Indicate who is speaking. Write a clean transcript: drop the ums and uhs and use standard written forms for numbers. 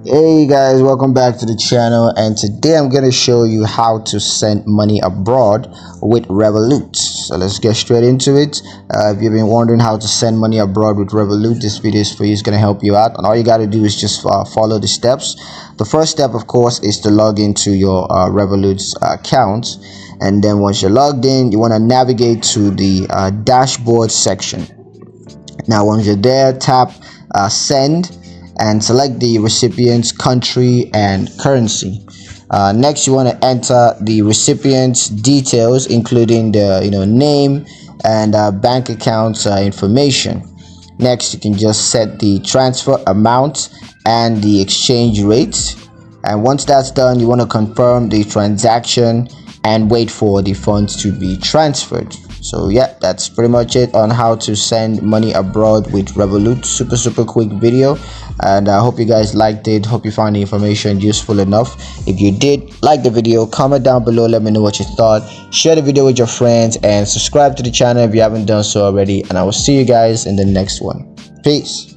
Speaker 1: Hey guys, welcome back to the channel, and today I'm going to show you how to send money abroad with Revolut. So let's get straight into it. If you've been wondering how to send money abroad with Revolut, this video is for you. It's going to help you out, and all you got to do is just follow the steps. The first step, of course, is to log into your Revolut's account, and then once you're logged in, you want to navigate to the dashboard section. Now once you're there, tap send and select the recipient's country and currency. Next, you want to enter the recipient's details, including the name and bank account information. Next, you can just set the transfer amount and the exchange rate. And once that's done, you want to confirm the transaction and wait for the funds to be transferred. So yeah, that's pretty much it on how to send money abroad with Revolut. Super quick video, and I hope you guys liked it. Hope you found the information useful enough. If you did, like the video, comment down below, let me know what you thought. Share the video with your friends and subscribe to the channel if you haven't done so already, and I will see you guys in the next one. Peace.